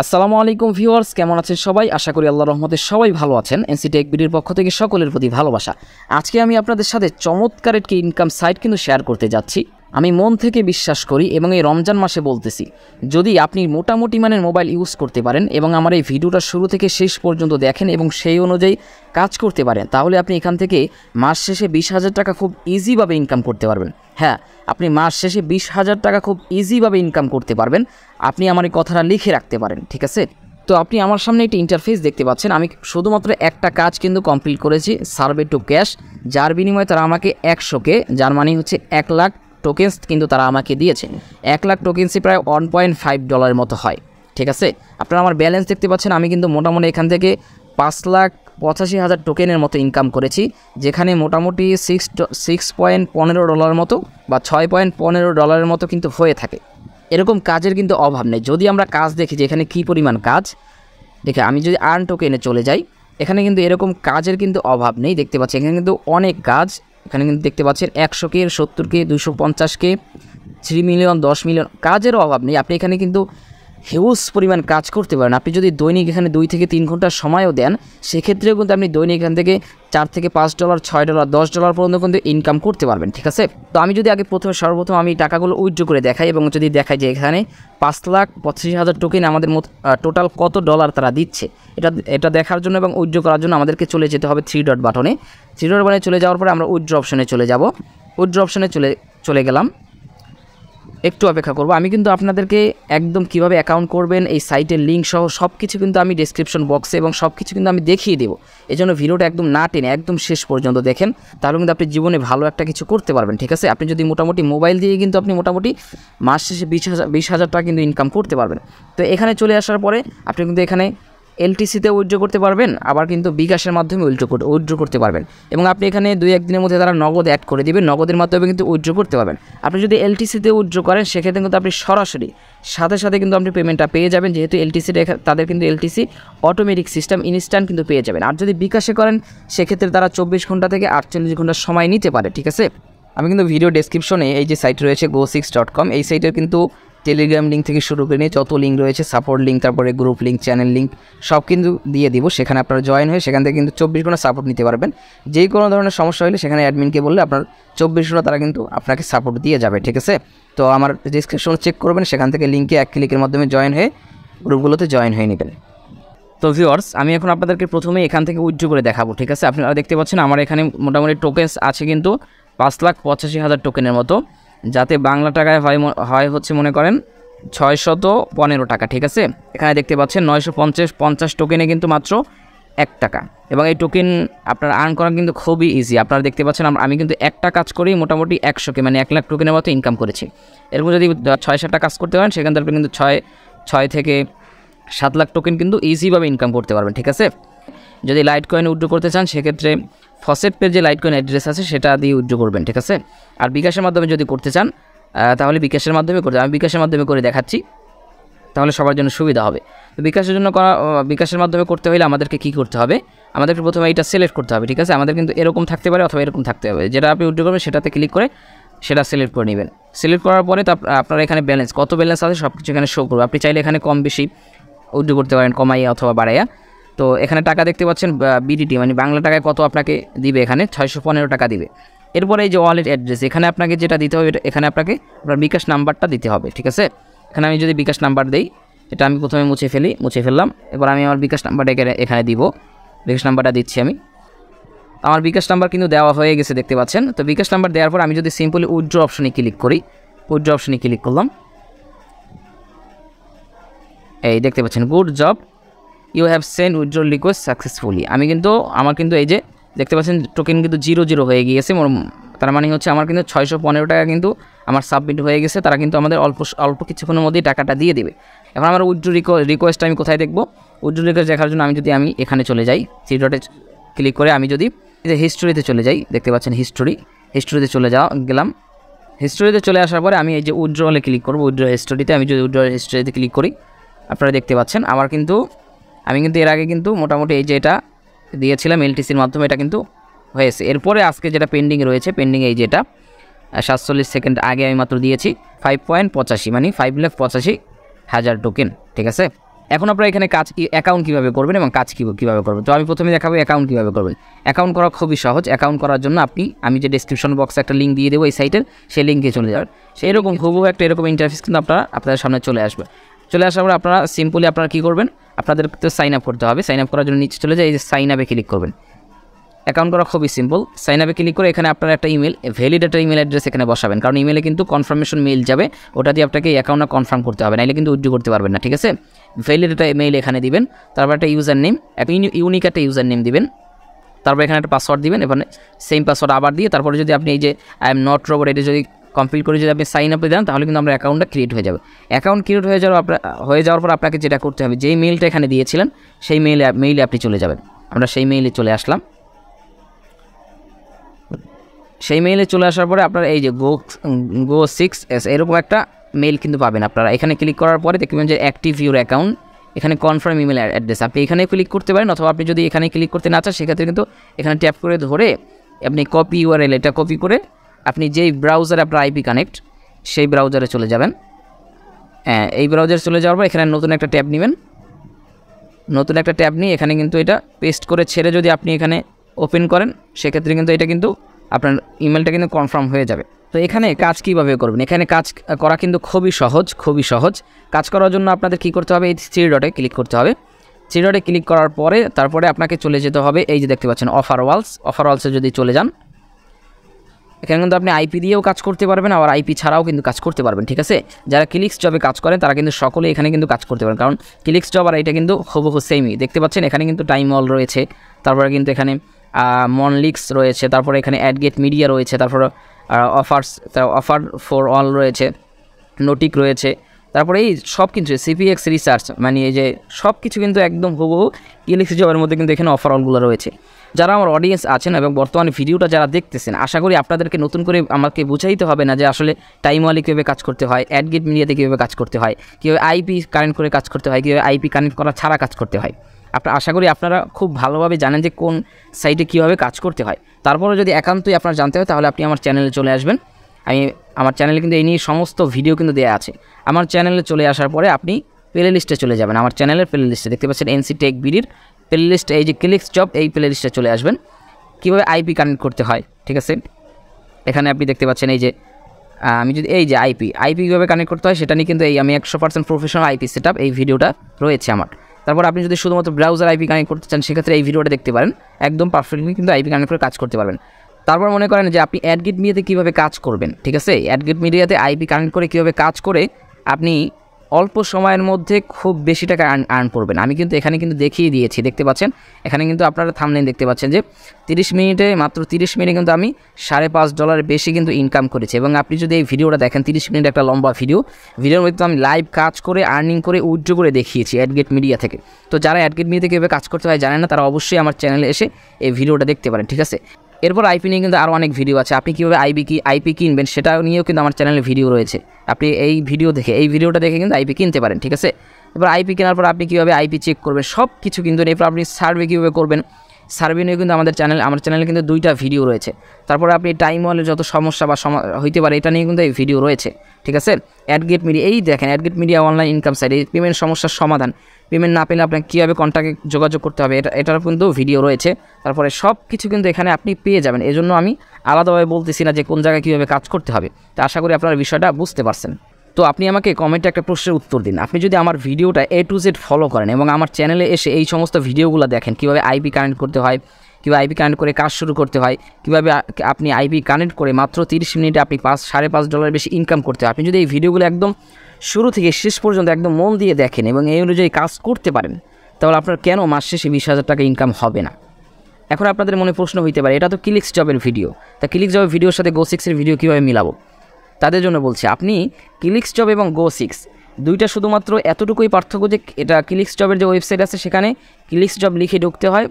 আসসালামু আলাইকুম ভিউয়ার্স, কেমন আছেন সবাই? আশা করি আল্লাহর রহমতে সবাই ভালো আছেন। এনসি টেক বিডির পক্ষ থেকে সকলের প্রতি ভালোবাসা। আজকে আমি আপনাদের সাথে চমৎকার একটি ইনকাম সাইট কিন্তু শেয়ার করতে যাচ্ছি। আমি মন থেকে বিশ্বাস করি এবং এই রমজান মাসে বলতেছি, যদি আপনি মোটামুটি মানের মোবাইল ইউজ করতে পারেন এবং আমার এই ভিডিওটা শুরু থেকে শেষ পর্যন্ত দেখেন এবং সেই অনুযায়ী কাজ করতে পারেন, তাহলে আপনি এখান থেকে মাস শেষে 20,000 টাকা খুব ইজিভাবে ইনকাম করতে পারবেন। হ্যাঁ, আপনি মাস শেষে 20,000 টাকা খুব ইজিভাবে ইনকাম করতে পারবেন। আপনি আমার এই কথাটা লিখে রাখতে পারেন, ঠিক আছে? তো আপনি আমার সামনে একটি ইন্টারফেস দেখতে পাচ্ছেন। আমি শুধুমাত্র একটা কাজ কিন্তু কমপ্লিট করেছি, সার্ভে টু ক্যাশ, যার বিনিময়ে তারা আমাকে 100K, যার মানে হচ্ছে 1 লাখ টোকেন্স কিন্তু তারা আমাকে দিয়েছে। 1 লাখ টোকেন্সই প্রায় $1.5 মতো হয়, ঠিক আছে? আপনারা আমার ব্যালেন্স দেখতে পাচ্ছেন। আমি কিন্তু মোটামুটি এখান থেকে 5,85,000 টোকেনের মতো ইনকাম করেছি, যেখানে মোটামুটি $6.15 মতো বা $6.15 মতো কিন্তু হয়ে থাকে। এরকম কাজের কিন্তু অভাব নেই। যদি আমরা কাজ দেখি যে এখানে কী পরিমাণ কাজ, দেখে আমি যদি আর্ন টোকেনে চলে যাই, এখানে কিন্তু এরকম কাজের কিন্তু অভাব নেই। দেখতে পাচ্ছি এখানে কিন্তু অনেক কাজ। এখানে কিন্তু দেখতে পাচ্ছেন 100K, 70K, 250K, 3 million, 10 million, কাজেরও অভাব নেই। আপনি এখানে কিন্তু হিউজ পরিমাণ কাজ করতে পারেন। আপনি যদি দৈনিক এখানে 2 থেকে 3 ঘন্টা সময়ও দেন, সেক্ষেত্রেও কিন্তু আপনি দৈনিক এখান থেকে $4 থেকে $5, $6, $10 পর্যন্ত কিন্তু ইনকাম করতে পারবেন, ঠিক আছে? তো আমি যদি আগে সর্বপ্রথম আমি টাকাগুলো উইথড্র করে দেখাই এবং যদি দেখাই যে এখানে 5,85,000 টোকেন আমাদের টোটাল কত ডলার তারা দিচ্ছে, এটা দেখার জন্য এবং উইথড্র করার জন্য আমাদেরকে চলে যেতে হবে 3 ডট বাটনে। 3 ডট বাটনে চলে যাওয়ার পরে আমরা উইথড্র অপশনে চলে যাব। উইথড্র অপশনে চলে গেলাম। একটু অপেক্ষা করব। আমি কিন্তু আপনাদেরকে একদম কিভাবে অ্যাকাউন্ট করবেন, এই সাইটের লিঙ্ক সহ সব কিছু কিন্তু আমি ডেসক্রিপশন বক্সে এবং সব কিছু কিন্তু আমি দেখিয়ে দেবো। এই জন্য ভিডিওটা একদম না টেনে একদম শেষ পর্যন্ত দেখেন, তাহলে কিন্তু আপনি জীবনে ভালো একটা কিছু করতে পারবেন, ঠিক আছে? আপনি যদি মোটামুটি মোবাইল দিয়ে কিন্তু আপনি মোটামুটি মাস শেষে 20,000 টাকা কিন্তু ইনকাম করতে পারবেন। তো এখানে চলে আসার পরে আপনি কিন্তু এখানে এলটিসিতে উইথড্র করতে পারবেন, আবার কিন্তু বিকাশের মাধ্যমে উইথড্র করতে পারবেন। এবং আপনি এখানে 2-1 দিনের মধ্যে তারা নগদ অ্যাড করে দেবেন, নগদের মাধ্যমে কিন্তু উইথড্র করতে পারবেন। আপনি যদি এলটিসিতে উইথড্র করেন, সেক্ষেত্রে কিন্তু আপনি সরাসরি সাথে কিন্তু আপনি পেমেন্টটা পেয়ে যাবেন, যেহেতু তাদের কিন্তু এলটিসি অটোমেটিক সিস্টেম, ইনস্ট্যান্ট কিন্তু পেয়ে যাবেন। আর যদি বিকাশে করেন, সেক্ষেত্রে তারা 24 ঘন্টা থেকে 48 ঘন্টা সময় নিতে পারে, ঠিক আছে? আমি কিন্তু ভিডিও ডেসক্রিপশনে এই যে সাইট রয়েছে go6.com, এই সাইটের কিন্তু টেলিগ্রাম লিঙ্ক থেকে শুরু করে নিয়ে যত লিঙ্ক রয়েছে, সাপোর্ট লিঙ্ক, তারপরে গ্রুপ লিঙ্ক, চ্যানেল লিঙ্ক, সব কিন্তু দিয়ে দিব। সেখানে আপনারা জয়েন হয়ে সেখান থেকে কিন্তু 24 ঘন্টা সাপোর্ট নিতে পারবেন। যেই কোনো ধরনের সমস্যা হলে সেখানে অ্যাডমিনকে বললে আপনার 24 ঘন্টা তারা কিন্তু আপনাকে সাপোর্ট দিয়ে যাবে, ঠিক আছে? তো আমার ডিসক্রিপশন চেক করবেন, সেখান থেকে লিঙ্কে 1 ক্লিকের মাধ্যমে জয়েন হয়ে গ্রুপগুলোতে জয়েন হয়ে নেবেন। তো ভিউয়ার্স, আমি এখন আপনাদেরকে প্রথমে এখান থেকে উইথড্র করে দেখাবো, ঠিক আছে? আপনারা দেখতে পাচ্ছেন আমার এখানে মোটামুটি টোকেন্স আছে কিন্তু 5,85,000 টোকেনের মতো, যাতে বাংলা টাকায় হয় হচ্ছে মনে করেন 615 টাকা, ঠিক আছে? এখানে দেখতে পাচ্ছেন 950 টোকেনে কিন্তু মাত্র 1 টাকা। এবং এই টোকেন আপনার আর্ন করা কিন্তু খুবই ইজি। আপনারা দেখতে পাচ্ছেন আমি কিন্তু একটা কাজ করেই মোটামুটি 100K মানে 1 লাখ টোকেনের মতো ইনকাম করেছি। এরকম যদি 6-7টা কাজ করতে পারেন, সেখান থেকে আপনি কিন্তু 6 থেকে 7 লাখ টোকেন কিন্তু ইজিভাবে ইনকাম করতে পারবেন, ঠিক আছে? যদি লাইট কয়েন উইথড্র করতে চান, সেক্ষেত্রে ফসেট পের যে লাইট কয়েন অ্যাড্রেস আছে সেটা দিয়ে উইথড্র করবেন, ঠিক আছে? আর বিকাশের মাধ্যমে যদি করতে চান, তাহলে বিকাশের মাধ্যমে করতে, আমি বিকাশের মাধ্যমে করে দেখাচ্ছি, তাহলে সবার জন্য সুবিধা হবে। তো বিকাশের মাধ্যমে করতে হলে আমাদেরকে কী করতে হবে? আমাদেরকে প্রথমে এটা সিলেক্ট করতে হবে, ঠিক আছে? আমাদের কিন্তু এরকম থাকতে পারে অথবা এরকম থাকতে হবে। যেটা আপনি উইথড্র করবেন সেটাতে ক্লিক করে সেটা সিলেক্ট করে নেবেন। সিলেক্ট করার পরে তো আপনার এখানে কত ব্যালেন্স আছে সব কিছু এখানে শো করবে। আপনি চাইলে এখানে কম বেশি উইথড্র করতে পারেন, কমাইয়া অথবা বাড়াইয়া। তো এখানে টাকা দেখতে পাচ্ছেন বিডিটি মানে বাংলা টাকায় কত আপনাকে দিবে, এখানে 615 টাকা দিবে। এরপরে এই যে ওয়ালেট অ্যাড্রেস, এখানে আপনাকে যেটা দিতে হবে, এখানে আপনাকে আপনার বিকাশ নাম্বারটা দিতে হবে, ঠিক আছে? এখানে আমি যদি বিকাশ নাম্বার দিই, এটা আমি প্রথমে মুছে ফেললাম। এবার আমি আমার বিকাশ নাম্বারটা এখানে দিব। বিকাশ নাম্বারটা দিচ্ছি আমি। আমার বিকাশ নাম্বার কিন্তু দেওয়া হয়ে গেছে, দেখতে পাচ্ছেন। তো বিকাশ নাম্বার দেওয়ার পর আমি যদি সিম্পলি উইথড্র অপশনে ক্লিক করি, উইথড্র অপশনে ক্লিক করলাম, এই দেখতে পাচ্ছেন good job, you have send withdraw request successfully. আমার কিন্তু এই যে দেখতে পাচ্ছেন টোকেন কিন্তু 0 হয়ে গিয়েছে। তার মানে হচ্ছে আমার কিন্তু 615 টাকা কিন্তু আমার সাবমিট হয়ে গেছে। তারা কিন্তু আমাদের অল্প কিছুক্ষণের মধ্যেই টাকাটা দিয়ে দেবে। এখন আমার উইথড্র রিকোয়েস্ট আমি কোথায় দেখবো? উইথড্র রিকোয়েস্ট দেখার জন্য আমি এখানে চলে যাই, 3 ডটে ক্লিক করে আমি যদি হিস্টোরিতে চলে যাই, দেখতে পাচ্ছেন হিস্টোরিতে গেলাম। হিস্টোরিতে চলে আসার পরে আমি এই যে উইথড্রলে ক্লিক করবো, উইথড্র হিস্টোরিতে আমি যদি উইথড্র হিস্টোরিতে ক্লিক করি, আপনারা দেখতে পাচ্ছেন আমি কিন্তু এর আগে কিন্তু মোটামুটি এই যে এটা দিয়েছিলাম এলটিসির মাধ্যমে, এটা কিন্তু হয়েছে। এরপরে আজকে যেটা পেন্ডিং রয়েছে, এই যে এটা 47 সেকেন্ড আগে আমি মাত্র দিয়েছি 5.85 মানে 5,85,000 টোকেন, ঠিক আছে? এখন আপনারা এখানে কাজ অ্যাকাউন্ট কীভাবে করবেন এবং কাজ কীভাবে করবেন। তো আমি প্রথমে দেখাবো অ্যাকাউন্ট কীভাবে করবেন। অ্যাকাউন্ট করা খুবই সহজ। অ্যাকাউন্ট করার জন্য আমি যে ডেসক্রিপশন বক্সে একটা লিঙ্ক দিয়ে দেবো এই সাইটের, সেই লিঙ্কে চলে যাবেন। সেই এরকম হুবহু একটা এরকম ইন্টারফেস কিন্তু আপনাদের সামনে চলে আসবে। চলে আসার পরে আপনারা সিম্পলি আপনারা কী করবেন, আপনাদের তো সাইন আপ করতে হবে। সাইন আপ করার জন্য নিচে চলে যায়, এই যে সাইন আপে ক্লিক করবেন। অ্যাকাউন্ট করা খুবই সিম্পল। সাইন আপে ক্লিক করে এখানে আপনার একটা ইমেল, ভ্যালিড একটা ইমেল অ্যাড্রেস এখানে বসাবেন, কারণ ইমেলে কিন্তু কনফার্মেশন মেইল যাবে, ওটা দিয়ে আপনাকে অ্যাকাউন্টটা কনফার্ম করতে হবে, নাহলে কিন্তু উইথড্র করতে পারবেন না। ঠিক আছে, ভ্যালিড একটা মেইল এখানে দিবেন। তারপর একটা ইউজার নেম, একটা ইউনিক একটা ইউজার নেম দিবেন। তারপর এখানে একটা পাসওয়ার্ড দিবেন, এখানে সেম পাসওয়ার্ড আবার দিয়ে তারপরে যদি আপনি এই যে আই এম নট রোবট এটা যদি কমপ্লিট করে যদি আপনি সাইন আপে দেন, তাহলে কিন্তু আমরা অ্যাকাউন্টটা ক্রিয়েট হয়ে যাবে। অ্যাকাউন্ট ক্রিয়েট হয়ে যাওয়ার পর আপনাকে যেটা করতে হবে, যেই মেইলটা এখানে দিয়েছিলেন সেই মেইলে আপনি চলে যাবেন। আমরা সেই মেইলে চলে আসলাম। সেই মেইলে চলে আসার পরে আপনারা এই যে গো 6S এরকম একটা মেইল কিন্তু পাবেন। আপনারা এখানে ক্লিক করার পরে দেখবেন যে অ্যাক্টিভ ইউর অ্যাকাউন্ট, এখানে কনফার্ম ইমেল অ্যাড্রেস, আপনি এখানে ক্লিক করতে পারেন, অথবা আপনি যদি এখানে ক্লিক করতে না চান সেক্ষেত্রে কিন্তু এখানে ট্যাপ করে ধরে আপনি কপি ইউআরএল, এটা কপি করে আপনি যেই ব্রাউজারে আপনার আইপি কানেক্ট সেই ব্রাউজারে চলে যাবেন। এই ব্রাউজারে চলে যাওয়ার পর এখানে নতুন একটা ট্যাব নেবেন। নতুন একটা ট্যাব নিয়ে এখানে কিন্তু এটা পেস্ট করে ছেড়ে যদি আপনি এখানে ওপেন করেন, সেক্ষেত্রে কিন্তু এটা কিন্তু আপনার ইমেলটা কিন্তু কনফার্ম হয়ে যাবে। তো এখানে কাজ কীভাবে করবেন, এখানে কাজ করা কিন্তু খুবই সহজ। কাজ করার জন্য আপনাদের কী করতে হবে, এই 3 ডটে ক্লিক করতে হবে। 3 ডটে ক্লিক করার পরে তারপরে আপনাকে চলে যেতে হবে, এই যে দেখতে পাচ্ছেন অফারওয়ালসে যদি চলে যান, এখানে কিন্তু আপনি আইপি দিয়েও কাজ করতে পারবেন, আবার আইপি ছাড়াও কিন্তু কাজ করতে পারবেন। ঠিক আছে, যারা ক্লিক্স জবে কাজ করেন তারা কিন্তু সকলে এখানে কিন্তু কাজ করতে পারেন, কারণ ক্লিক্স জব আর এটা কিন্তু হুবহু সেমই। দেখতে পাচ্ছেন এখানে কিন্তু টাইম অল রয়েছে, তারপরে কিন্তু এখানে মনলিক্স রয়েছে, তারপরে এখানে অ্যাডগেট মিডিয়া রয়েছে, তারপরে অফার ফর অল রয়েছে, নোটিক রয়েছে, তারপরে এই সব কিছু সিপিএক্স রিসার্চ, মানে এই যে সব কিছু কিন্তু একদম হুবহু ক্লিক্স জবের মধ্যে কিন্তু এখানে অফার অলগুলো রয়েছে। যারা আমার অডিয়েন্স আছেন এবং বর্তমানে ভিডিওটা যারা দেখতেছেন, আশা করি আপনাদেরকে নতুন করে আমাকে বুঝাইতে হবে না যে আসলে টাইম ওয়ালি কীভাবে কাজ করতে হয়, অ্যাডগেট মিডিয়াতে কীভাবে কাজ করতে হয়, কীভাবে আইপি কানেক্ট করে কাজ করতে হয়, কীভাবে আইপি কানেক্ট করা ছাড়া কাজ করতে হয়। আশা করি আপনারা খুব ভালোভাবে জানেন যে কোন সাইটে কীভাবে কাজ করতে হয়। তারপরে যদি একান্তই আপনার জানতে হয় তাহলে আপনি আমার চ্যানেলে চলে আসবেন। আমার চ্যানেলে কিন্তু এই নিয়ে সমস্ত ভিডিও কিন্তু দেওয়া আছে। আমার চ্যানেলে চলে আসার পরে আপনি প্লে লিস্টে চলে যাবেন। আমার চ্যানেলের প্লে লিস্টে দেখতে পাচ্ছেন এনসি টেক বিডির প্লে লিস্ট, এই যে ক্লিক্স জব এই প্লে লিস্টে চলে আসবেন। কীভাবে আইপি কানেক্ট করতে হয়, ঠিক আছে, এখানে আপনি দেখতে পাচ্ছেন এই যে আমি যদি এই যে আইপি কীভাবে কানেক্ট করতে হয় সেটা নিয়ে কিন্তু আমি 100% প্রফেশনাল আইপি সেটআপ এই ভিডিওটা রয়েছে আমার। তারপর আপনি যদি শুধুমাত্র ব্রাউজার আইপি কানেক্ট করতে চান সেক্ষেত্রে এই ভিডিওটা দেখতে পারেন, একদম পারফেক্টলি কিন্তু আইপি কানেক্ট করে কাজ করতে পারবেন। তারপর মনে করেন যে আপনি অ্যাডগেট মিডিয়াতে কীভাবে কাজ করবেন, ঠিক আছে, অ্যাডগেট মিডিয়াতে আইপি কানেক্ট করে কীভাবে কাজ করে আপনি অল্প সময়ের মধ্যে খুব বেশি টাকা আর্ন করবেন। আমি কিন্তু এখানে কিন্তু দেখিয়ে দিয়েছি, দেখতে পাচ্ছেন এখানে কিন্তু আপনারা থাম্বনেইল দেখতে পাচ্ছেন যে মাত্র 30 মিনিটে কিন্তু আমি $5.5 বেশি কিন্তু ইনকাম করেছি। এবং আপনি যদি এই ভিডিওটা দেখেন, 30 মিনিট একটা লম্বা ভিডিওর মধ্যে আমি লাইভ কাজ করে আর্নিং করে উইথড্র করে দেখিয়েছি অ্যাডগেট মিডিয়া থেকে। তো যারা অ্যাডগেট মিডিয়া থেকে কীভাবে কাজ করতে হয় জানেন না, তারা অবশ্যই আমার চ্যানেলে এসে এই ভিডিওটা দেখতে পারেন, ঠিক আছে। এরপর আইপি নিয়ে কিন্তু আরও অনেক ভিডিও আছে, আপনি কীভাবে আইপি কিনবেন সেটা নিয়েও কিন্তু আমার চ্যানেলে ভিডিও রয়েছে। আপনি এই ভিডিওটা দেখে কিন্তু আইপি কিনতে পারেন, ঠিক আছে। এবার আইপি কেনার পর আপনি কীভাবে আইপি চেক করবেন সব কিছু কিন্তু, এরপর আপনি সার্ভে কীভাবে করবেন, সার্ভে নিয়ে কিন্তু আমার চ্যানেলে কিন্তু 2টা ভিডিও রয়েছে। তারপরে আপনি টাইম ওয়ালের যত সমস্যা বা হইতে পারে এটা নিয়ে কিন্তু এই ভিডিও রয়েছে, ঠিক আছে। অ্যাডগেট মিডিয়া, এই দেখেন AdGate media online income site, এই পেমেন্ট সমস্যার সমাধান, পেমেন্ট না পেলে আপনাকে কীভাবে কন্ট্যাক্টে যোগাযোগ করতে হবে এটার কিন্তু ভিডিও রয়েছে। তারপরে সব কিছু কিন্তু এখানে আপনি পেয়ে যাবেন। এজন্য আমি আলাদাভাবে বলতেছি না যে কোন জায়গায় কীভাবে কাজ করতে হবে। তো আশা করি আপনারা বিষয়টা বুঝতে পারছেন। তো আপনি আমাকে কমেন্টে একটা প্রশ্নের উত্তর দিন, আপনি যদি আমার ভিডিওটা A to Z ফলো করেন এবং আমার চ্যানেলে এসে এই সমস্ত ভিডিওগুলো দেখেন, কীভাবে আইপি কানেক্ট করতে হয়, কীভাবে আইপি কানেক্ট করে কাজ শুরু করতে হয়, কীভাবে আপনি আইপি কানেক্ট করে মাত্র 30 মিনিটে আপনি $5.5 বেশি ইনকাম করতে হয়, আপনি যদি এই ভিডিওগুলো একদম শুরু থেকে শেষ পর্যন্ত একদম মন দিয়ে দেখেন এবং এই অনুযায়ী কাজ করতে পারেন, তাহলে আপনার কেন মাস শেষে 20,000 টাকা ইনকাম হবে না। এখন আপনাদের মনে প্রশ্ন হইতে পারে, এটা তো ক্লিক্স জবের ভিডিও, তা ক্লিক্স জবের ভিডিওর সাথে গো 6 এর ভিডিও কীভাবে মিলাবো? তাদের জন্য বলছি, আপনি ক্লিক্স জব এবং গো 6 দুইটা শুধুমাত্র এতটুকুই পার্থক্য যে এটা ক্লিক্স জবের যে ওয়েবসাইট আছে সেখানে ক্লিক্স জব লিখে ঢুকতে হয়,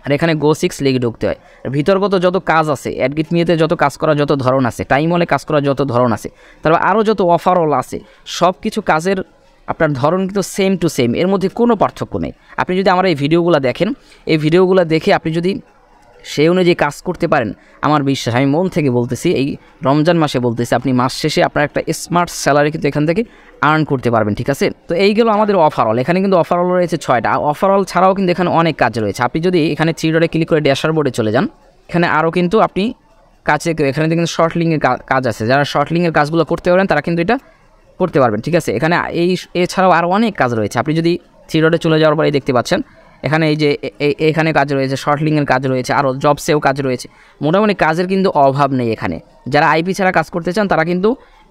আর এখানে গো 6 লিখে ঢুকতে হয়। ভিতরগত যত কাজ আছে, অ্যাডগেট মিডিয়াতে যত কাজ করার যত ধরন আছে, টাইম ওয়ালে কাজ করার যত ধরন আছে, তারপর আরও যত অফারওয়াল আছে, সব কিছু কাজের আপনার ধরন কিন্তু সেম টু সেম, এর মধ্যে কোনো পার্থক্য নেই। আপনি যদি আমার এই ভিডিওগুলো দেখেন, এই ভিডিওগুলো দেখে আপনি যদি সেই অনুযায়ী কাজ করতে পারেন, আমার বিশ্বাস, আমি মন থেকে বলতেছি, এই রমজান মাসে বলতেছি, আপনি মাস শেষে আপনার একটা স্মার্ট স্যালারি কিন্তু এখান থেকে আর্ন করতে পারবেন। ঠিক আছে, তো এইগুলো আমাদের অফারঅল। এখানে কিন্তু অফারঅল রয়েছে 6টা। অফারঅল ছাড়াও কিন্তু এখানে অনেক কাজ রয়েছে। আপনি যদি এখানে 3 ডটে ক্লিক করে ড্যাশবোর্ডে চলে যান, এখানে আরও কিন্তু আপনি কাজে, এখানে কিন্তু শর্ট লিঙ্কের কাজ আছে। যারা শর্ট লিঙ্কের কাজগুলো করতে পারেন তারা কিন্তু এটা করতে পারবেন। ঠিক আছে, এখানে এছাড়াও আরও অনেক কাজ রয়েছে। আপনি যদি 3 ডটে চলে যাওয়ার পরেই দেখতে পাচ্ছেন এখানে এই যে এখানে কাজ রয়েছে, শর্ট লিঙ্কের কাজ রয়েছে, আরও জবসেও কাজ রয়েছে। মোটামুটি কাজের কিন্তু অভাব নেই এখানে। যারা আইপি ছাড়া কাজ করতে চান তারা কিন্তু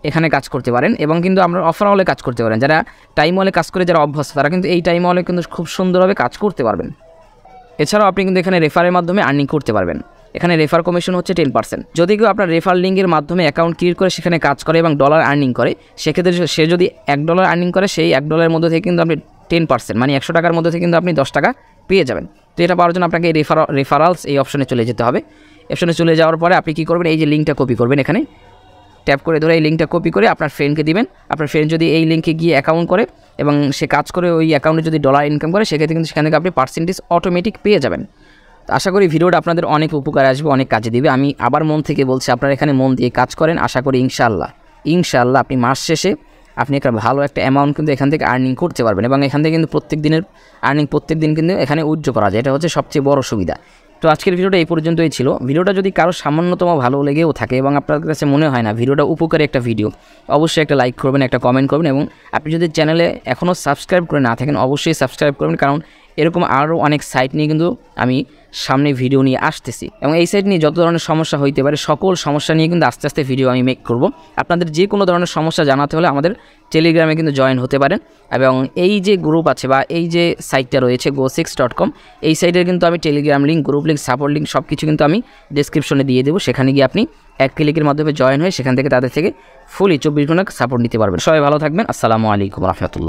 এখানে কাজ করতে পারেন, এবং কিন্তু আমরা অফারঅলে কাজ করতে পারেন। যারা টাইম ওয়ালে কাজ করে যারা অভ্যস্ত তারা কিন্তু এই টাইম ওয়ালে কিন্তু খুব সুন্দরভাবে কাজ করতে পারবেন। এছাড়াও আপনি কিন্তু এখানে রেফারের মাধ্যমে আর্নিং করতে পারবেন। এখানে রেফার কমিশন হচ্ছে 10%। যদি কেউ আপনার রেফার লিঙ্কের মাধ্যমে অ্যাকাউন্ট ক্রিয়েট করে সেখানে কাজ করে এবং ডলার আর্নিং করে, সেক্ষেত্রে সে যদি $1 আর্নিং করে, সেই $1 মধ্যে থেকে কিন্তু আপনি 10%, মানে 100 টাকার মধ্যে থেকে কিন্তু আপনি 10 টাকা পেয়ে যাবেন। তো এটা পাওয়ার জন্য আপনাকে এই রেফারালস এই অপশনে চলে যেতে হবে। অপশনে চলে যাওয়ার পরে আপনি কী করবেন, এই যে লিঙ্কটা কপি করবেন, এখানে ট্যাপ করে ধরে এই লিঙ্কটা কপি করে আপনার ফ্রেন্ডকে দিবেন। আপনার ফ্রেন্ড যদি এই লিঙ্কে গিয়ে অ্যাকাউন্ট করে এবং সে কাজ করে ওই অ্যাকাউন্টে যদি ডলার ইনকাম করে, সেক্ষেত্রে কিন্তু সেখান থেকে আপনি পার্সেন্টেজ অটোমেটিক পেয়ে যাবেন। তো আশা করি ভিডিওটা আপনাদের অনেক উপকার আসবে, অনেক কাজে দিবে। আমি আবার মন থেকে বলছি, আপনারা এখানে মন দিয়ে কাজ করেন। আশা করি ইনশাআল্লাহ আপনি মাস শেষে আপনি একটা ভালো একটা অ্যামাউন্ট কিন্তু এখান থেকে আর্নিং করতে পারবেন, এবং এখান থেকে কিন্তু প্রত্যেক দিনের আর্নিং প্রত্যেক দিন কিন্তু এখানে উইথড্র করা যায়। এটা হচ্ছে সবচেয়ে বড় সুবিধা। তো আজকের ভিডিওটা এই পর্যন্তই ছিল। ভিডিওটা যদি কারো সামান্যতম ভালো লেগেও থাকে এবং আপনার কাছে মনে হয় না ভিডিওটা উপকারী একটা ভিডিও, অবশ্যই একটা লাইক করবেন, একটা কমেন্ট করবেন, এবং আপনি যদি চ্যানেলে এখনও সাবস্ক্রাইব করে না থাকেন অবশ্যই সাবস্ক্রাইব করবেন, কারণ এরকম আরও অনেক সাইট নিয়ে কিন্তু আমি সামনে ভিডিও নিয়ে আসতেছি, এবং এই সাইট নিয়ে যত ধরনের সমস্যা হইতে পারে সকল সমস্যা নিয়ে কিন্তু আস্তে আস্তে ভিডিও আমি মেক করব। আপনাদের যে কোনো ধরনের সমস্যা জানাতে হলে আমাদের টেলিগ্রামে কিন্তু জয়েন হতে পারেন, এবং এই যে গ্রুপ আছে বা এই যে সাইটটা রয়েছে go6.com, এই সাইটের কিন্তু আমি Telegram link, group link, support link সব কিছু কিন্তু আমি ডেসক্রিপশনে দিয়ে দেবো। সেখানে গিয়ে আপনি এক ক্লিকের মাধ্যমে জয়েন হয়ে সেখান থেকে তাদের থেকে ফুলি 24 ঘন্টা সাপোর্ট নিতে পারবেন। সবাই ভালো থাকবেন। আসসালামু আলাইকুম রহমতুল্লাহ।